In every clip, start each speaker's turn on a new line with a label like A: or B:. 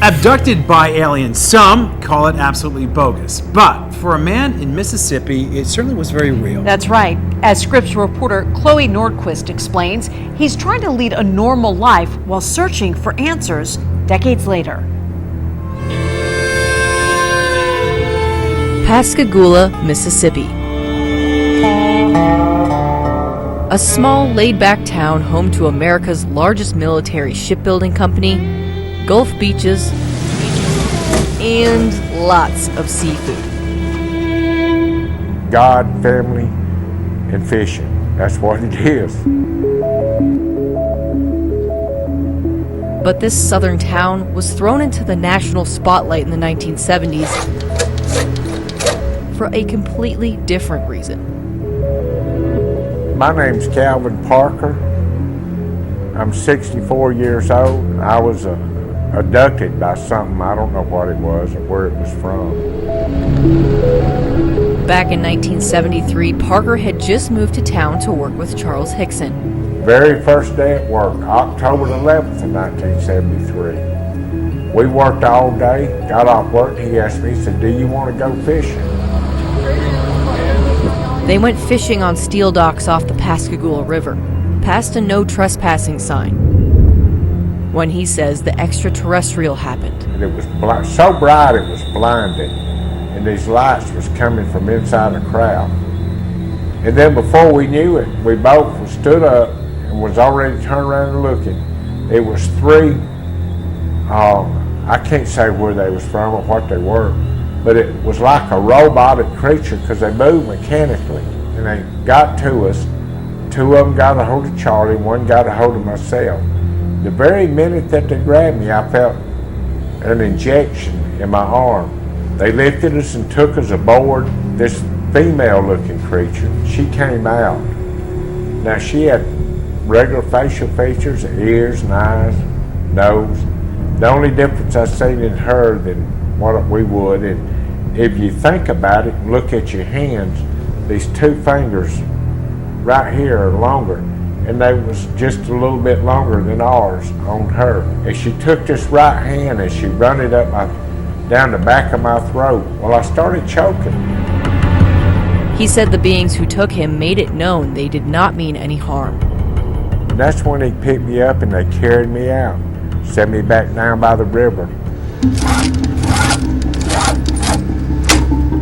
A: Abducted by aliens. Some call it absolutely bogus. But for a man in Mississippi, it certainly was very real.
B: That's right. As Scripps reporter Chloe Nordquist explains, he's trying to lead a normal life while searching for answers decades later.
C: Pascagoula, Mississippi. A small, laid-back town home to America's largest military shipbuilding company, Gulf beaches, and lots of seafood.
D: God, family, and fishing. That's what it is.
C: But this southern town was thrown into the national spotlight in the 1970s for a completely different reason.
D: My name's Calvin Parker. I'm 64 years old. I was abducted by something. I don't know what it was or where it was from.
C: Back in 1973, Parker had just moved to town to work with Charles Hickson.
D: Very first day at work, October 11th of 1973. We worked all day, got off work, he asked me, he said, "Do you want to go fishing?"
C: They went fishing on steel docks off the Pascagoula River, past a no trespassing sign, when he says the extraterrestrial happened.
D: And it was so bright it was blinding, and these lights was coming from inside the crowd. And then before we knew it, we both stood up and was already turned around and looking. It was three, I can't say where they was from or what they were, but it was like a robotic creature because they moved mechanically. And they got to us. Two of them got a hold of Charlie, one got a hold of myself. The very minute that they grabbed me, I felt an injection in my arm. They lifted us and took us aboard this female-looking creature. She came out. Now, she had regular facial features, ears and eyes, nose. The only difference I seen in her than what we would, and if you think about it and look at your hands, these two fingers right here are longer, and they was just a little bit longer than ours on her. And she took this right hand and she run it up down the back of my throat. Well, I started choking.
C: He said the beings who took him made it known they did not mean any harm.
D: And that's when he picked me up and they carried me out, set me back down by the river.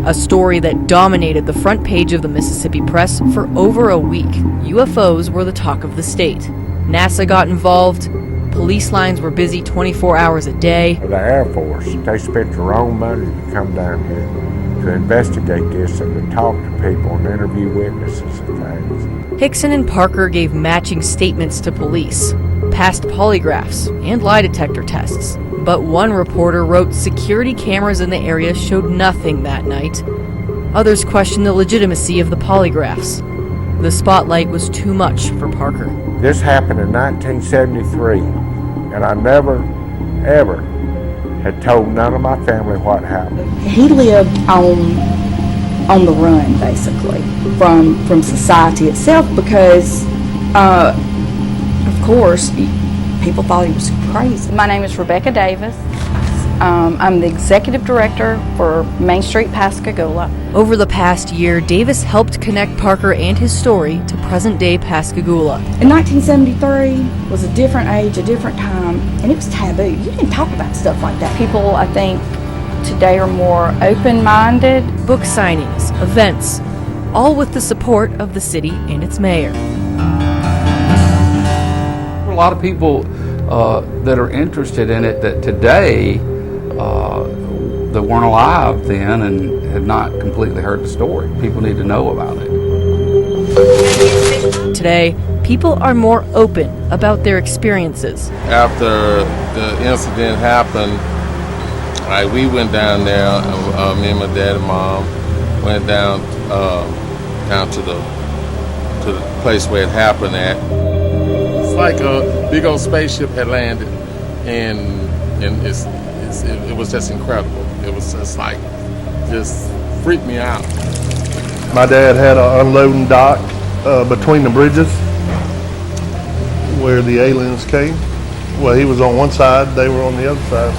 C: A story that dominated the front page of the Mississippi Press for over a week. UFOs were the talk of the state. NASA got involved. Police lines were busy 24 hours a day.
D: The Air Force, they spent their own money to come down here to investigate this and to talk to people and interview witnesses and things.
C: Hickson and Parker gave matching statements to police, passed polygraphs and lie detector tests. But one reporter wrote security cameras in the area showed nothing that night. Others questioned the legitimacy of the polygraphs. The spotlight was too much for Parker.
D: This happened in 1973, and I never, ever had told none of my family what happened.
E: He lived on the run, basically, from society itself because, of course, people thought he was crazy.
F: My name is Rebecca Davis. I'm the executive director for Main Street Pascagoula.
C: Over the past year, Davis helped connect Parker and his story to present-day Pascagoula.
E: In 1973 was a different age, a different time, and it was taboo. You didn't talk about stuff like that.
F: People, I think, today are more open-minded.
C: Book signings, events, all with the support of the city and its mayor.
G: A lot of people that are interested in it that today that weren't alive then and had not completely heard the story. People need to know about it.
C: Today, people are more open about their experiences.
H: After the incident happened, we went down there, me and my dad and mom went down to the place where it happened at. It's like a big old spaceship had landed, and it was just incredible. It was just freaked me out.
I: My dad had an unloading dock between the bridges where the aliens came. Well, he was on one side, they were on the other side.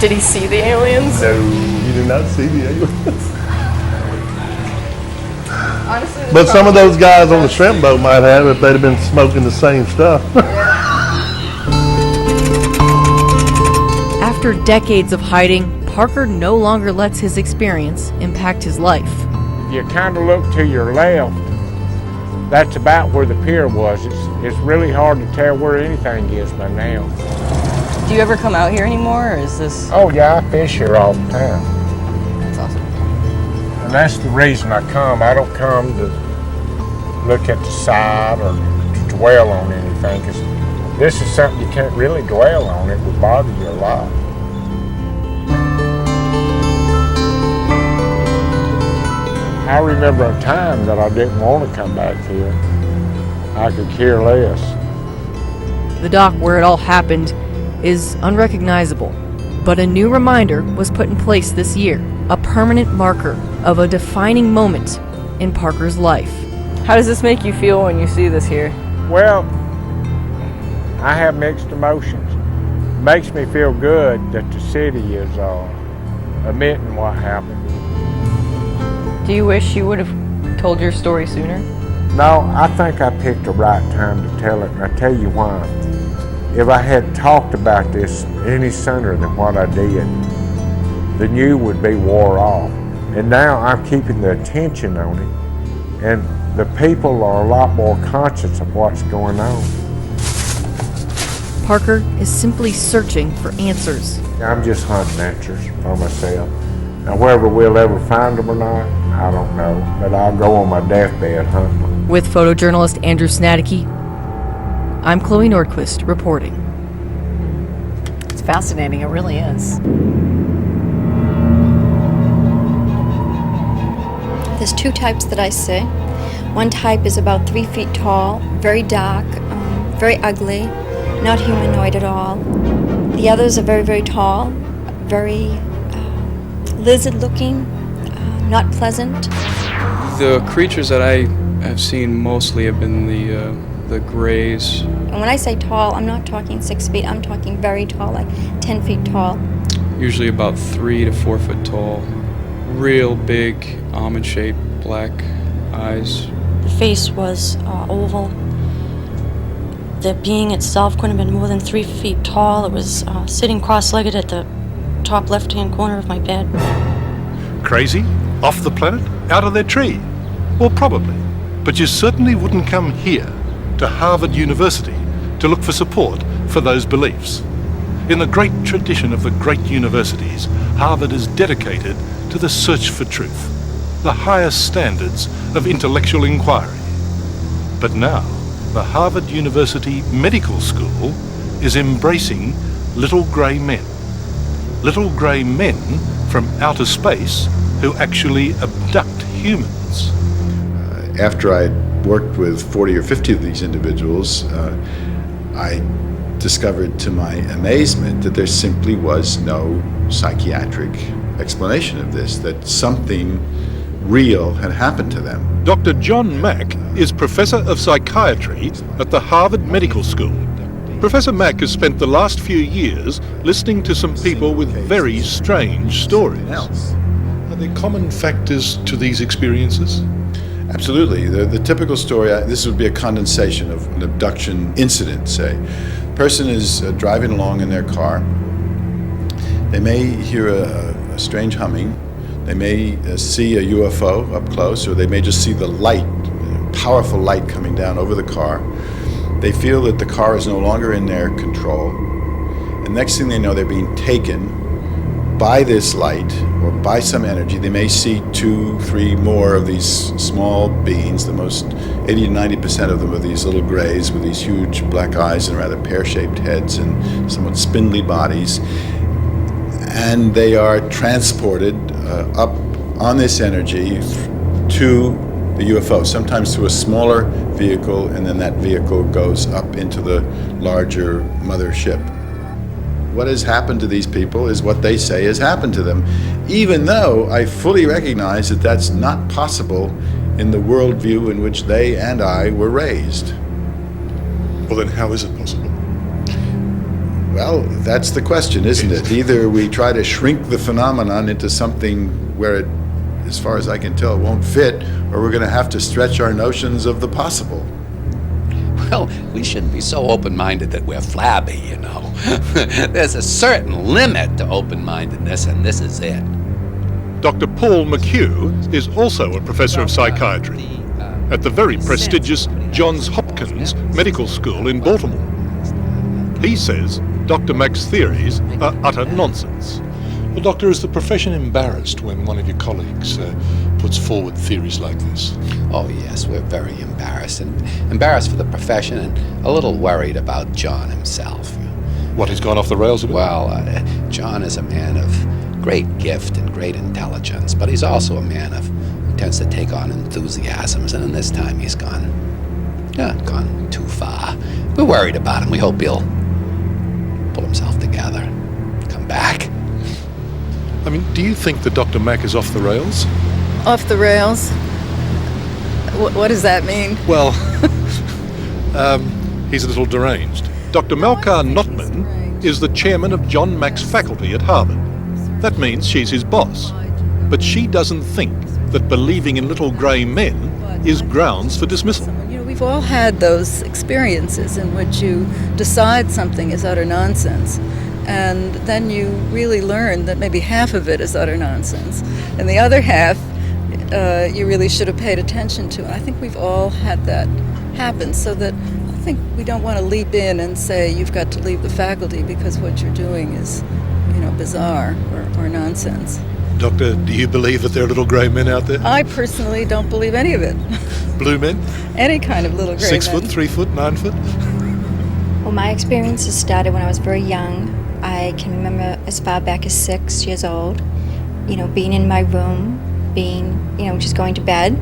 J: Did he see the aliens?
I: No, you did not see the aliens.
J: Honestly,
I: But some of those guys on the shrimp boat might have if they'd have been smoking the same stuff.
C: After decades of hiding, Parker no longer lets his experience impact his life.
D: If you kind of look to your left, that's about where the pier was. It's really hard to tell where anything is by now.
J: Do you ever come out here anymore, or is this?
D: Oh yeah, I fish here all the time.
J: That's awesome.
D: And that's the reason I come. I don't come to look at the side or to dwell on anything, because this is something you can't really dwell on. It would bother you a lot. I remember a time that I didn't want to come back here. I could care less.
C: The dock where it all happened is unrecognizable, but a new reminder was put in place this year, a permanent marker of a defining moment in Parker's life.
J: How does this make you feel when you see this here?
D: Well, I have mixed emotions. It makes me feel good that the city is admitting what happened.
J: Do you wish you would have told your story sooner?
D: No, I think I picked the right time to tell it, and I tell you why. If I had talked about this any sooner than what I did, the news would be wore off. And now I'm keeping the attention on it, and the people are a lot more conscious of what's going on.
C: Parker is simply searching for answers.
D: I'm just hunting answers for myself. Now, whether we'll ever find them or not, I don't know, but I'll go on my deathbed hunting them.
C: With photojournalist Andrew Snadicke, I'm Chloe Nordquist reporting.
B: It's fascinating, it really is.
K: There's two types that I see. One type is about 3 feet tall, very dark, very ugly, not humanoid at all. The others are very, very tall, very lizard-looking, not pleasant.
L: The creatures that I have seen mostly have been the grays.
K: And when I say tall, I'm not talking 6 feet, I'm talking very tall, like 10 feet tall.
L: Usually about 3 to 4 foot tall. Real big, almond-shaped, black eyes.
M: The face was oval. The being itself couldn't have been more than 3 feet tall. It was sitting cross-legged at the top left-hand corner of my bed.
N: Crazy? Off the planet? Out of their tree? Well, probably. But you certainly wouldn't come here, to Harvard University, to look for support for those beliefs. In the great tradition of the great universities, Harvard is dedicated to the search for truth, the highest standards of intellectual inquiry. But now, the Harvard University Medical School is embracing little grey men. Little grey men from outer space who actually abduct humans.
O: After I worked with 40 or 50 of these individuals, I discovered to my amazement that there simply was no psychiatric explanation of this, that something real had happened to them.
N: Dr. John Mack is Professor of Psychiatry at the Harvard Medical School. Professor Mack has spent the last few years listening to some people with very strange stories. Are there common factors to these experiences?
O: Absolutely. The typical story, this would be a condensation of an abduction incident, say. A person is driving along in their car. They may hear a strange humming. They may see a UFO up close, or they may just see the light, powerful light coming down over the car. They feel that the car is no longer in their control. And next thing they know, they're being taken by this light or by some energy. They may see 2, 3 more of these small beings. The most 80 to 90% of them are these little grays with these huge black eyes and rather pear-shaped heads and somewhat spindly bodies. And they are transported up on this energy to the UFO, sometimes to a smaller vehicle, and then that vehicle goes up into the larger mothership. What has happened to these people is what they say has happened to them, even though I fully recognize that that's not possible in the worldview in which they and I were raised.
N: Well, then how is it possible?
O: Well, that's the question, isn't it? Either we try to shrink the phenomenon into something where it, as far as I can tell, won't fit, or we're going to have to stretch our notions of the possible.
P: Well, we shouldn't be so open-minded that we're flabby, you know. There's a certain limit to open-mindedness, and this is it.
N: Dr. Paul McHugh is also a professor of psychiatry at the very prestigious Johns Hopkins Medical School in Baltimore. He says Dr. Mack's theories are utter nonsense. Well, Doctor, is the profession embarrassed when one of your colleagues puts forward theories like this?
P: Oh, yes, we're very embarrassed, and embarrassed for the profession and a little worried about John himself.
N: What, he's gone off the rails a bit?
P: Well, John is a man of great gift and great intelligence, but he's also a man who tends to take on enthusiasms, and in this time he's gone too far. We're worried about him. We hope he'll pull himself together, come back.
N: I mean, do you think that Dr. Mack is off the rails?
J: Off the rails? What does that mean?
N: Well, he's a little deranged. Dr. Malkar Notman is the chairman of John Mack's faculty at Harvard. That means she's his boss. But she doesn't think that believing in little grey men is grounds for dismissal.
J: You know, we've all had those experiences in which you decide something is utter nonsense, and then you really learn that maybe half of it is utter nonsense, and the other half you really should have paid attention to. And I think we've all had that happen, so that I think we don't want to leap in and say you've got to leave the faculty because what you're doing is, bizarre or nonsense.
N: Doctor, do you believe that there are little grey men out there?
J: I personally don't believe any of it.
N: Blue men?
J: Any kind of little grey men.
N: 6 foot, 3 foot, 9 foot?
K: Well, my experiences started when I was very young. I can remember as far back as 6 years old, being in my room, just going to bed,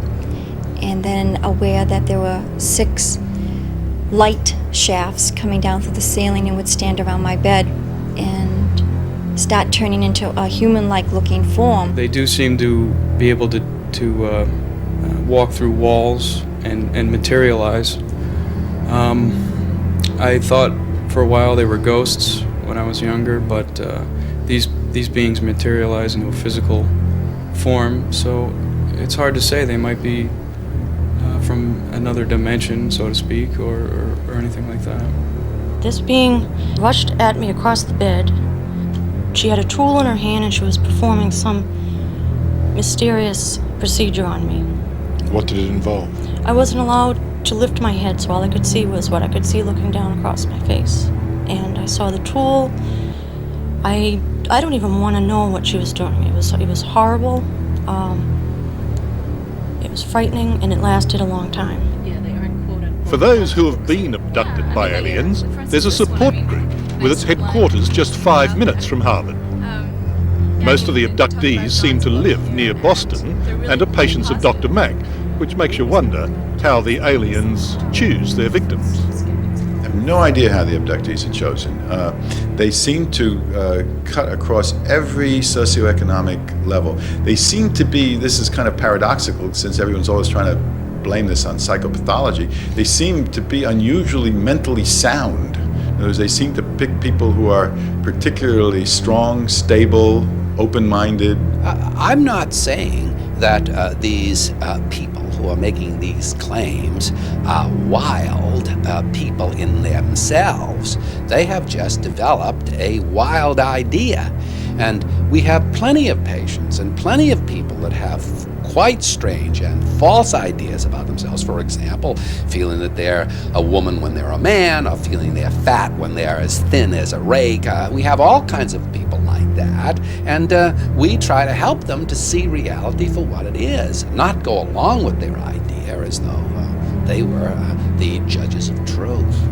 K: and then aware that there were 6 light shafts coming down through the ceiling and would stand around my bed and start turning into a human-like looking form.
L: They do seem to be able to walk through walls and materialize. I thought for a while they were ghosts when I was younger, but these beings materialize into a physical form, so it's hard to say. They might be from another dimension, so to speak, or anything like that.
M: This being rushed at me across the bed. She had a tool in her hand and she was performing some mysterious procedure on me.
N: What did it involve?
M: I wasn't allowed to lift my head, so all I could see was what I could see looking down across my face. And I saw the tool. I don't even want to know what she was doing. It was horrible. It was frightening, and it lasted a long time.
N: For those who have been abducted by aliens, there's a support group with its headquarters just 5 minutes from Harvard. Most of the abductees seem to live near Boston and are patients of Dr. Mack, which makes you wonder how the aliens choose their victims.
O: I have no idea how the abductees are chosen. They seem to cut across every socioeconomic level. They seem to be, this is kind of paradoxical since everyone's always trying to blame this on psychopathology, they seem to be unusually mentally sound. In other words, they seem to pick people who are particularly strong, stable, open-minded.
P: I'm not saying that these people who are making these claims are wild people in themselves. They have just developed a wild idea. And we have plenty of patients and plenty of people that have quite strange and false ideas about themselves. For example, feeling that they're a woman when they're a man, or feeling they're fat when they're as thin as a rake. We have all kinds of people like that, and we try to help them to see reality for what it is, not go along with their idea as though they were the judges of truth.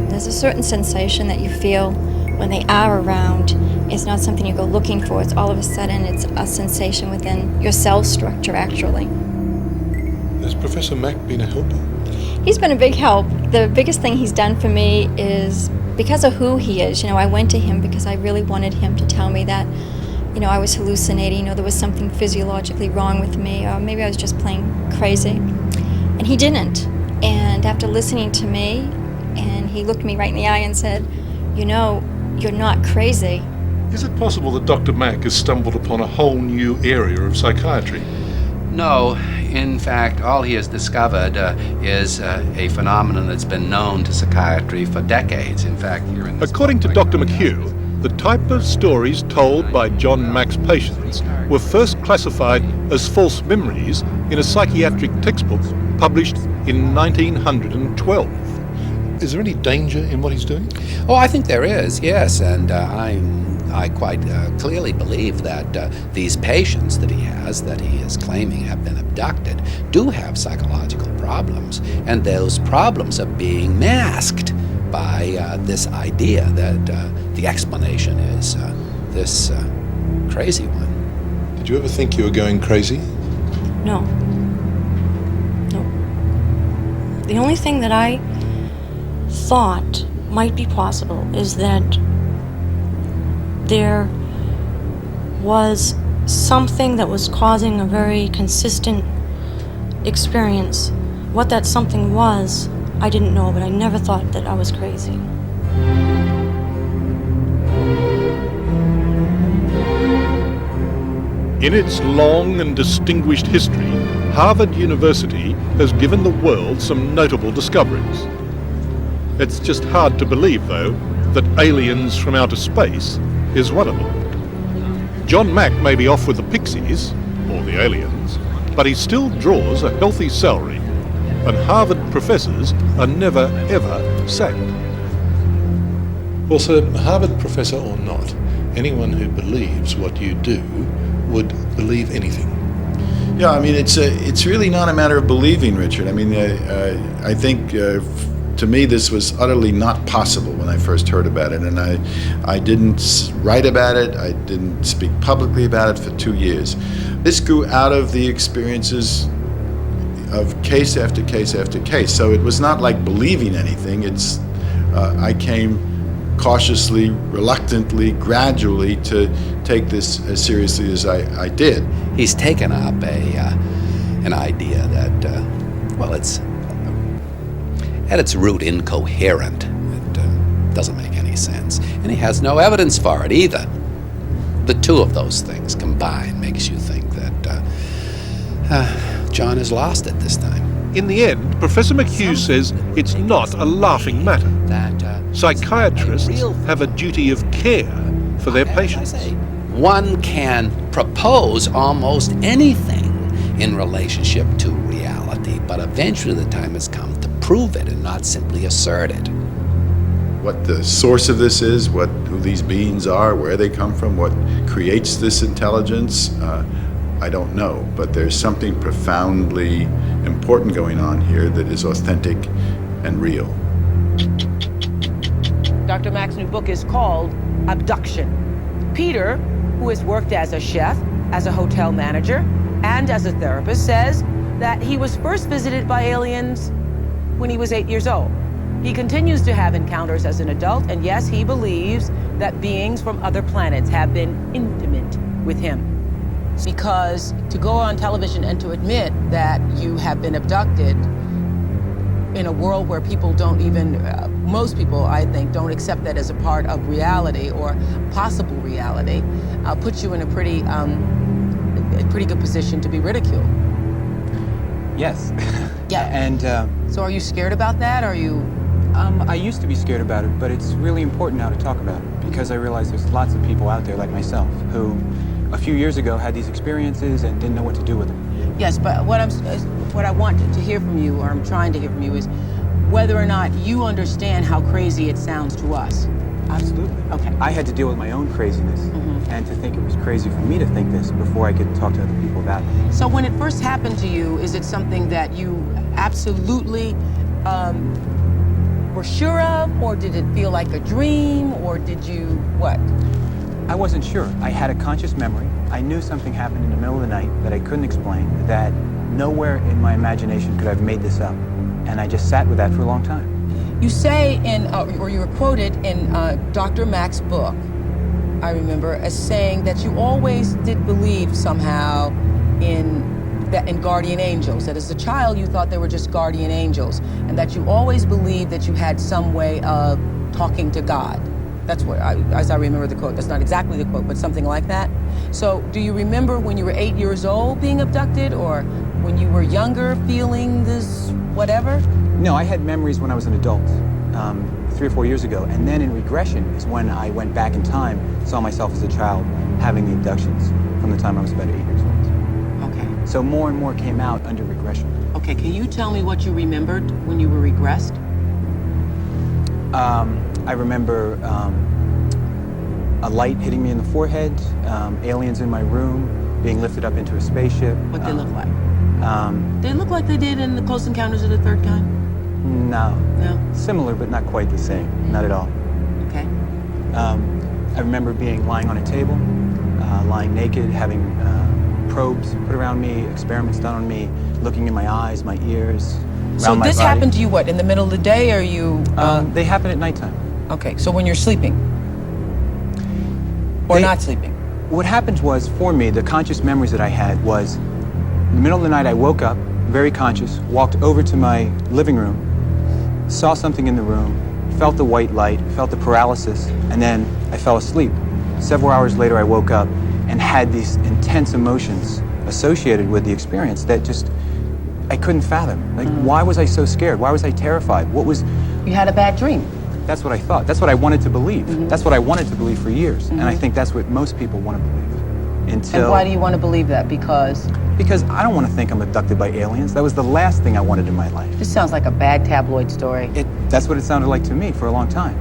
K: There's a certain sensation that you feel when they are around. It's not something you go looking for. It's all of a sudden, it's a sensation within your cell structure, actually.
N: Has Professor Mack been a helper?
K: He's been a big help. The biggest thing he's done for me is because of who he is. I went to him because I really wanted him to tell me that, I was hallucinating, there was something physiologically wrong with me, or maybe I was just plain crazy. And he didn't. And after listening to me and he looked me right in the eye and said, "You know, you're not crazy."
N: Is it possible that Dr. Mack has stumbled upon a whole new area of psychiatry?
P: No, in fact, all he has discovered is a phenomenon that's been known to psychiatry for decades. In fact, here in this
N: According to Dr. McHugh, the type of stories told by John Mack's patients were first classified as false memories in a psychiatric textbook published in 1912. Is there any danger in what he's doing?
P: Oh, I think there is, yes, and I quite clearly believe that these patients that he is claiming have been abducted, do have psychological problems, and those problems are being masked by this idea that the explanation is this crazy one.
N: Did you ever think you were going crazy?
M: No. No. The only thing that I thought might be possible is that there was something that was causing a very consistent experience. What that something was, I didn't know, but I never thought that I was crazy.
N: In its long and distinguished history, Harvard University has given the world some notable discoveries. It's just hard to believe, though, that aliens from outer space is one of them. John Mack may be off with the pixies, or the aliens, but he still draws a healthy salary, and Harvard professors are never, ever sacked. Well, sir, Harvard professor or not, anyone who believes what you do would believe anything.
O: Yeah, I mean, it's really not a matter of believing, Richard. I mean, I think to me this was utterly not possible when I first heard about it, and I didn't write about it, I didn't speak publicly about it for 2 years. This grew out of the experiences of case after case after case, so it was not like believing anything. I came cautiously, reluctantly, gradually to take this as seriously as I did.
P: He's taken up an idea that, well, it's at its root incoherent. It doesn't make any sense, and he has no evidence for it either. The two of those things combined makes you think that John has lost it this time.
N: In the end, Professor McHugh says it's not a laughing matter. Psychiatrists have a duty of care for their patients.
P: One can propose almost anything in relationship to reality, but eventually the time has come to prove it and not simply assert it.
O: What the source of this is, who these beings are, where they come from, what creates this intelligence, I don't know, but there's something profoundly important going on here that is authentic and real.
Q: Dr. Mack's new book is called Abduction. Peter, who has worked as a chef, as a hotel manager, and as a therapist, says that he was first visited by aliens when he was 8 years old. He continues to have encounters as an adult, and yes, he believes that beings from other planets have been intimate with him. Because to go on television and to admit that you have been abducted in a world where people don't even, most people, I think, don't accept that as a part of reality or possible reality, puts you in a pretty good position to be ridiculed.
R: Yes.
Q: Yeah.
R: And
Q: so are you scared about that? Are you?
R: I used to be scared about it, but it's really important now to talk about it because I realize there's lots of people out there like myself who a few years ago had these experiences and didn't know what to do with them.
Q: Yes, but what I want to hear from you, or I'm trying to hear from you, is whether or not you understand how crazy it sounds to us.
R: Absolutely.
Q: Okay.
R: I had to deal with my own craziness, and to think it was crazy for me to think this before I could talk to other people about it.
Q: So when it first happened to you, is it something that you absolutely were sure of, or did it feel like a dream, or did you what?
R: I wasn't sure. I had a conscious memory. I knew something happened in the middle of the night that I couldn't explain, that nowhere in my imagination could I have made this up. And I just sat with that for a long time.
Q: You say or you were quoted in Dr. Mack's book, I remember, as saying that you always did believe somehow in that in guardian angels, that as a child you thought they were just guardian angels, and that you always believed that you had some way of talking to God. That's what, as I remember the quote. That's not exactly the quote, but something like that. So do you remember when you were 8 years old being abducted, or when you were younger feeling this whatever?
R: No, I had memories when I was an adult, 3 or 4 years ago. And then in regression is when I went back in time, saw myself as a child having the abductions from the time I was about 8 years old.
Q: Okay.
R: So more and more came out under regression.
Q: Okay, can you tell me what you remembered when you were regressed?
R: I remember a light hitting me in the forehead, aliens in my room, being lifted up into a spaceship.
Q: What they look like? They look like they did in the Close Encounters of the Third Kind?
R: No.
Q: No?
R: Similar, but not quite the same. Not at all.
Q: Okay.
R: I remember lying on a table, lying naked, having probes put around me, experiments done on me, looking in my eyes, my ears,
Q: So
R: around my
Q: this
R: body.
Q: happened to you what, in the middle of the day, or you...
R: They happen at nighttime.
Q: Okay, so when you're sleeping? Or not sleeping?
R: What happened was, for me, the conscious memories that I had was, in the middle of the night I woke up, very conscious, walked over to my living room, saw something in the room, felt the white light, felt the paralysis, and then I fell asleep. Several hours later I woke up and had these intense emotions associated with the experience that just, I couldn't fathom. Like, why was I so scared? Why was I terrified? What was...
Q: You had a bad dream.
R: That's what I thought. That's what I wanted to believe. That's what I wanted to believe for years. And I think that's what most people want to believe. Until...
Q: And why do you want to believe that? Because
R: I don't want to think I'm abducted by aliens. That was the last thing I wanted in my life.
Q: this sounds like a bad tabloid story.
R: That's what it sounded like to me for a long time.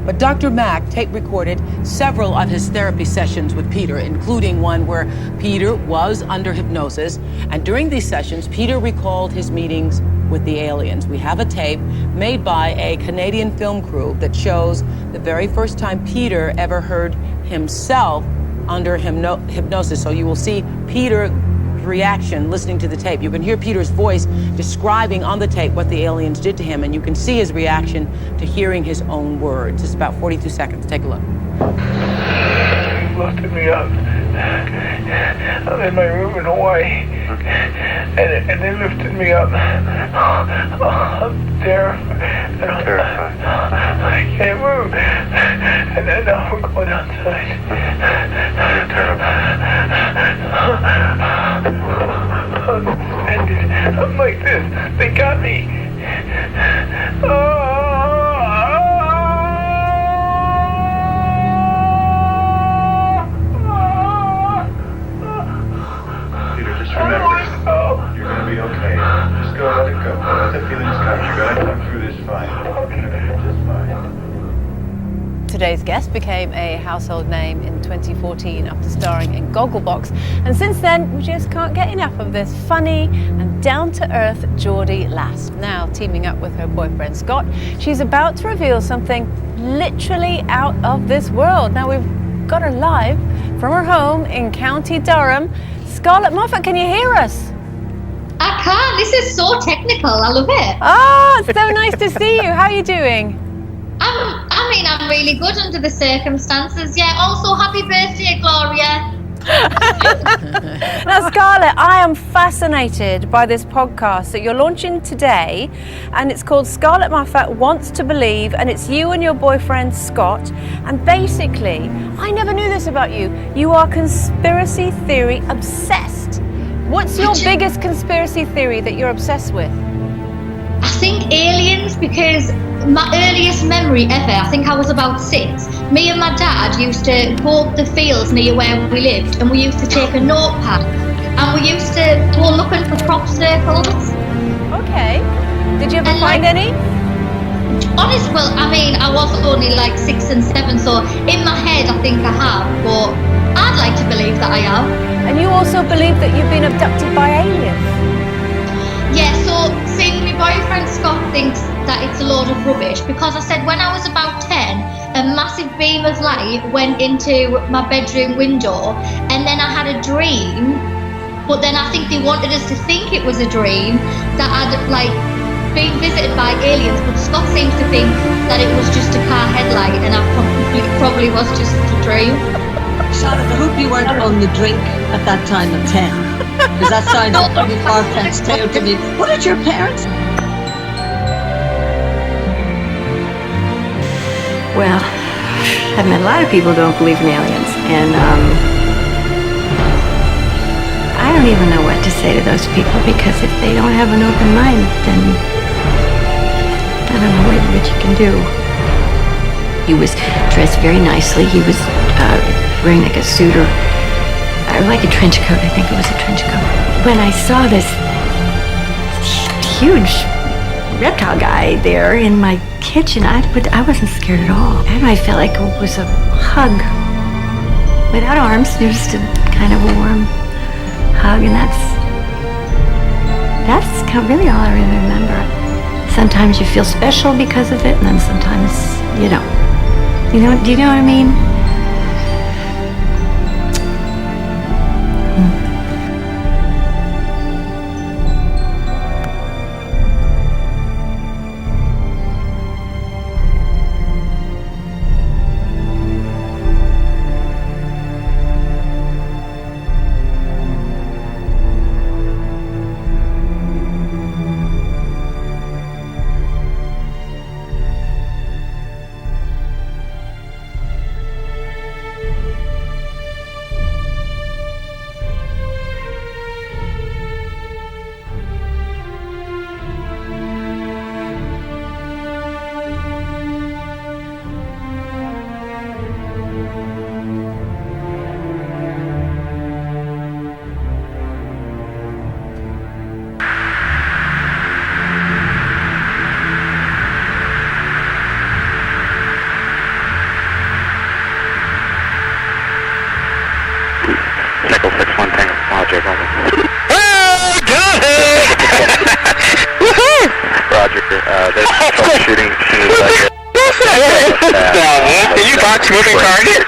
Q: But Dr. Mack tape recorded several of his therapy sessions with Peter, including one where Peter was under hypnosis. And during these sessions, Peter recalled his meetings with the aliens. We have a tape made by a Canadian film crew that shows the very first time Peter ever heard himself under hypnosis. So you will see Peter's reaction listening to the tape. You can hear Peter's voice describing on the tape what the aliens did to him, and you can see his reaction to hearing his own words. It's about 42 seconds. Take a look.
S: He lifted me up. I'm in my room in Hawaii. And they lifted me up. I'm terrified. I can't move. And then now we're going outside. And I'm like this. They got me.
T: Peter, just remember, you're going to be okay. Just go, let it go. Let the feelings come. You're going to come through this fine. Just fine.
U: Today's guest became a household name in 2014 after starring in Gogglebox, and since then we just can't get enough of this funny and down-to-earth Geordie lass. Now teaming up with her boyfriend Scott, she's about to reveal something literally out of this world. Now we've got her live from her home in County Durham. Scarlett Moffat, can you hear us?
V: I can. This is so technical. I love it.
U: Oh, it's so nice to see you. How are you doing?
V: I'm really good under the circumstances. Yeah, also happy birthday, Gloria.
U: Now, Scarlett, I am fascinated by this podcast that you're launching today, and it's called Scarlett Moffat Wants to Believe, and it's you and your boyfriend Scott. And basically, I never knew this about you. You are conspiracy theory obsessed. What's your biggest conspiracy theory that you're obsessed with?
V: I think aliens, because my earliest memory ever, I think I was about 6. Me and my dad used to go up the fields near where we lived, and we used to take a notepad, and we used to go looking for crop circles.
U: Okay. Did you ever find any?
V: Well, I mean, I was only like 6 and 7, so in my head I think I have, but I'd like to believe that I have.
U: And you also believe that you've been abducted by aliens?
V: Yeah, so see, my boyfriend Scott thinks that it's a load of rubbish, because I said when I was about 10, a massive beam of light went into my bedroom window, and then I had a dream, but then I think they wanted us to think it was a dream, that I'd like been visited by aliens, but Scott seems to think that it was just a car headlight, and I probably was just a dream.
A: Charlotte, I hope you weren't on the drink at that time of 10. Because that sounds a pretty far-fetched tale to me. What did your parents...
E: Well, I've met a lot of people who don't believe in aliens, and I don't even know what to say to those people, because if they don't have an open mind, then I don't know what you can do. He was dressed very nicely. He was wearing like a suit or like a trench coat. I think it was a trench coat. When I saw this huge reptile guy there in my kitchen, I wasn't scared at all. And I felt like it was a hug without arms, just a kind of a warm hug, and that's really all I really remember. Sometimes you feel special because of it, and then sometimes you don't. Do you know what I mean?
W: Did you box moving target?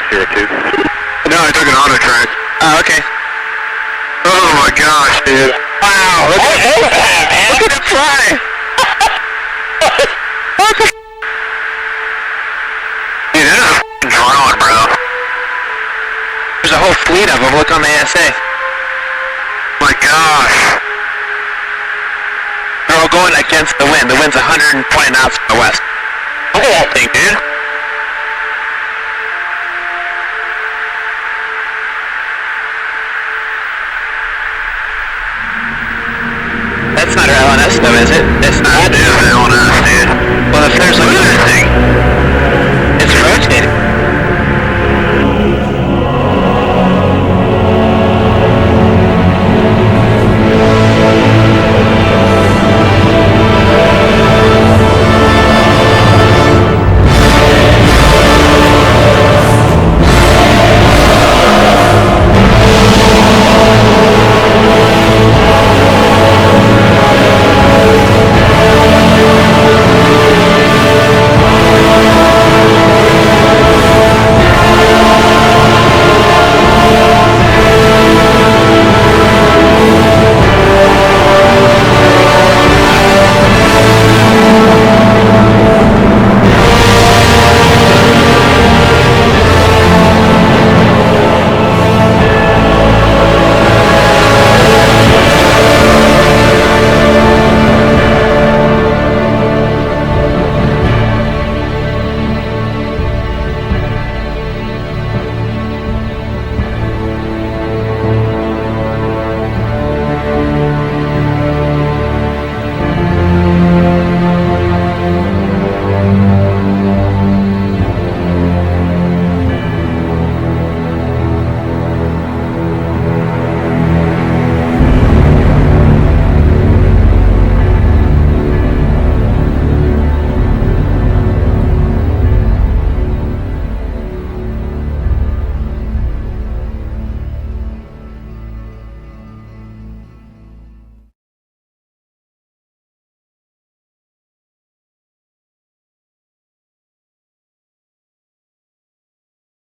W: No, I took an auto track. Oh, okay. Oh my gosh, dude. Wow, look at it fly! Dude, that's a f***ing drone, bro. There's a whole fleet of them. Look on the ASA. My gosh. They're all going against the wind. The wind's 120 knots from the west. Look at that thing, dude. That's not our LNS though, is it? It's not, dude.